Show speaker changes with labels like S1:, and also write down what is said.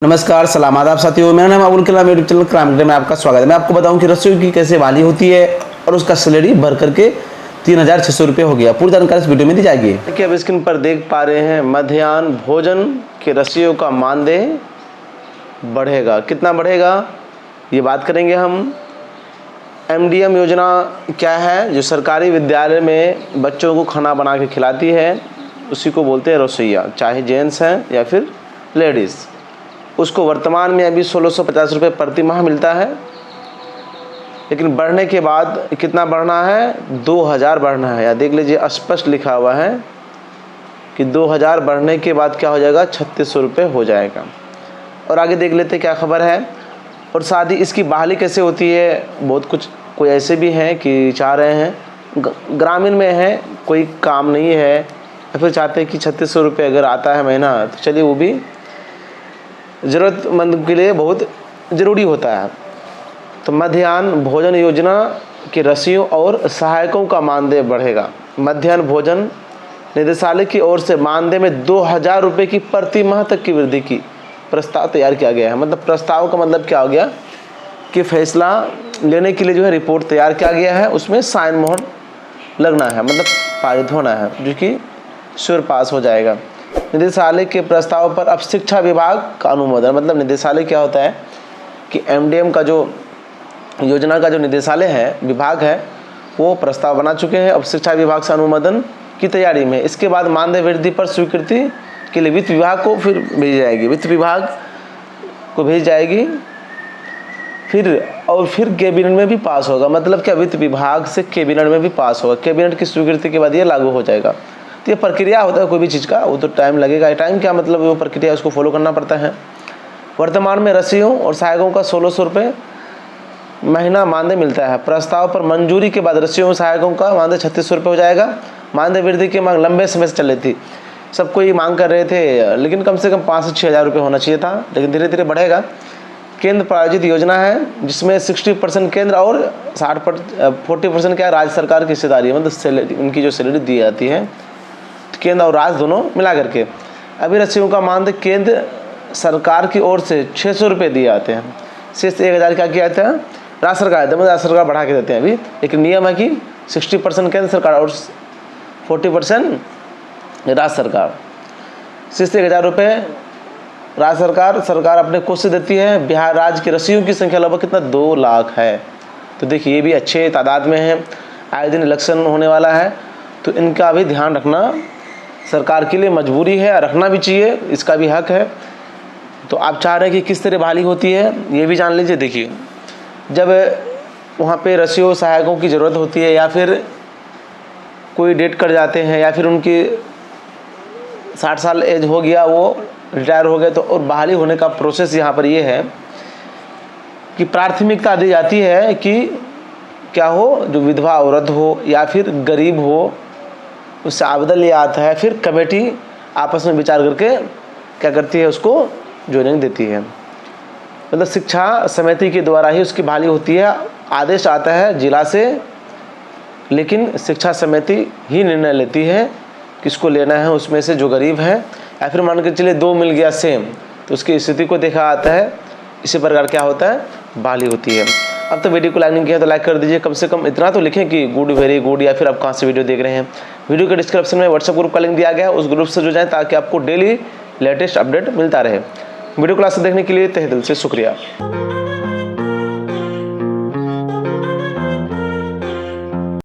S1: नमस्कार, सलाम आदाब साथियों। मेरा नाम Abul Kalam, YouTube channel crime में आपका स्वागत है। मैं आपको बताऊं कि रसोई की कैसे बहाली होती है और उसका सैलरी बढ़ करके 3600 रुपये हो गया। पूरी जानकारी इस वीडियो में दी जाएगी। देखिए, अब स्क्रीन पर देख पा रहे हैं मध्याह्न भोजन के रसोइयों का मानदेय बढ़ेगा। कितना बढ़ेगा ये बात करेंगे हम। MDM योजना क्या है? जो सरकारी विद्यालय में बच्चों को खाना बना के खिलाती है उसी को बोलते हैं रसोइया, चाहे जेंट्स हैं या फिर लेडीज़। उसको वर्तमान में अभी 1650 रुपये प्रति माह मिलता है, लेकिन बढ़ने के बाद कितना बढ़ना है? 2000 बढ़ना है। या देख लीजिए, स्पष्ट लिखा हुआ है कि 2000 बढ़ने के बाद क्या हो जाएगा? 3600 रुपये हो जाएगा। और आगे देख लेते क्या खबर है। और साथ ही इसकी बहाली कैसे होती है? बहुत कुछ कोई ऐसे भी हैं कि चाह रहे हैं, ग्रामीण में है, कोई काम नहीं है, या फिर चाहते हैं कि 3600 रुपये अगर आता है महीना तो चलिए वो भी ज़रूरतमंद के लिए बहुत ज़रूरी होता है। तो मध्याह्न भोजन योजना के रसोइयों और सहायकों का मानदेय बढ़ेगा। मध्याह्न भोजन निदेशालय की ओर से मानदेय में 2000 रुपये की प्रति माह तक की वृद्धि की प्रस्ताव तैयार किया गया है। मतलब प्रस्ताव का मतलब क्या हो गया कि फैसला लेने के लिए जो है रिपोर्ट तैयार किया गया है, उसमें साइन मोहर लगना है, मतलब पारित होना है, जो कि श्योर पास हो जाएगा। निदेशालय के प्रस्ताव पर अब शिक्षा विभाग का अनुमोदन। मतलब निदेशालय क्या होता है कि MDM का जो योजना का जो निदेशालय है, विभाग है, वो प्रस्ताव बना चुके हैं। अब शिक्षा विभाग से अनुमोदन की तैयारी में। इसके बाद मानदेय वृद्धि पर स्वीकृति के लिए वित्त विभाग को फिर भेजी जाएगी, वित्त विभाग को भेज जाएगी, फिर कैबिनेट में भी पास होगा। मतलब क्या? वित्त विभाग से कैबिनेट में भी पास होगा। कैबिनेट की स्वीकृति के बाद ये लागू हो जाएगा। तो ये प्रक्रिया होता है कोई भी चीज़ का, वो तो टाइम लगेगा। टाइम क्या मतलब? वो प्रक्रिया उसको फॉलो करना पड़ता है। वर्तमान में रसोइयों और सहायकों का 1600 रुपये महीना मानदेय मिलता है। प्रस्ताव पर मंजूरी के बाद रसोइयों और सहायकों का मानदेय 3600 रुपये हो जाएगा। मानदेय वृद्धि की मांग लंबे समय से चल रही थी, सबको ये मांग कर रहे थे, लेकिन कम से कम 5 से 6000 रुपये होना चाहिए था, लेकिन धीरे धीरे बढ़ेगा। केंद्र प्रायोजित योजना है जिसमें 60% केंद्र और 40% क्या है? राज्य सरकार की हिस्सेदारी है। मतलब सैलरी, उनकी जो सैलरी दी जाती है केंद्र और राज्य दोनों मिला करके। अभी रसोइयों का मानदेय केंद्र सरकार की ओर से 600 रुपये दिए जाते हैं। शेष 1000 क्या किया जाता है? राज्य सरकार देते हैं, राज्य सरकार बढ़ा के देते हैं अभी। लेकिन नियम है कि 60% केंद्र सरकार और 40% राज्य सरकार। शेष 1000 रुपये राज्य सरकार अपने कोष से देती है। बिहार राज्य के रसोइयों की संख्या लगभग कितना? 2 लाख है। तो देखिए, ये भी अच्छे तादाद में है। आए दिन इलेक्शन होने वाला है, तो इनका भी ध्यान रखना सरकार के लिए मजबूरी है, रखना भी चाहिए, इसका भी हक है। तो आप चाह रहे हैं कि किस तरह बहाली होती है ये भी जान लीजिए। देखिए, जब वहाँ पे रसोइयों सहायकों की ज़रूरत होती है, या फिर कोई डेट कर जाते हैं, या फिर उनकी 60 साल एज हो गया, वो रिटायर हो गए, तो और बहाली होने का प्रोसेस यहाँ पर ये है कि प्राथमिकता दी जाती है कि क्या हो, जो विधवा औरत हो या फिर गरीब हो, उससे आवेदन लिया आता है। फिर कमेटी आपस में विचार करके क्या करती है? उसको ज्वाइनिंग देती है। मतलब शिक्षा समिति के द्वारा ही उसकी बहाली होती है। आदेश आता है जिला से, लेकिन शिक्षा समिति ही निर्णय लेती है किसको लेना है उसमें से, जो गरीब है, या फिर मान के चलिए 2 मिल गया सेम, तो उसकी स्थिति को देखा आता है। इसी प्रकार क्या होता है? बहाली होती है। अब तो वीडियो को लाइक नहीं किया तो लाइक कर दीजिए। कम से कम इतना तो लिखें कि गुड, वेरी गुड, या फिर आप कहाँ से वीडियो देख रहे हैं। वीडियो के डिस्क्रिप्शन में व्हाट्सएप ग्रुप का लिंक दिया गया है, उस ग्रुप से जुड़ जाएं ताकि आपको डेली लेटेस्ट अपडेट मिलता रहे। वीडियो क्लास देखने के लिए तहे दिल से शुक्रिया।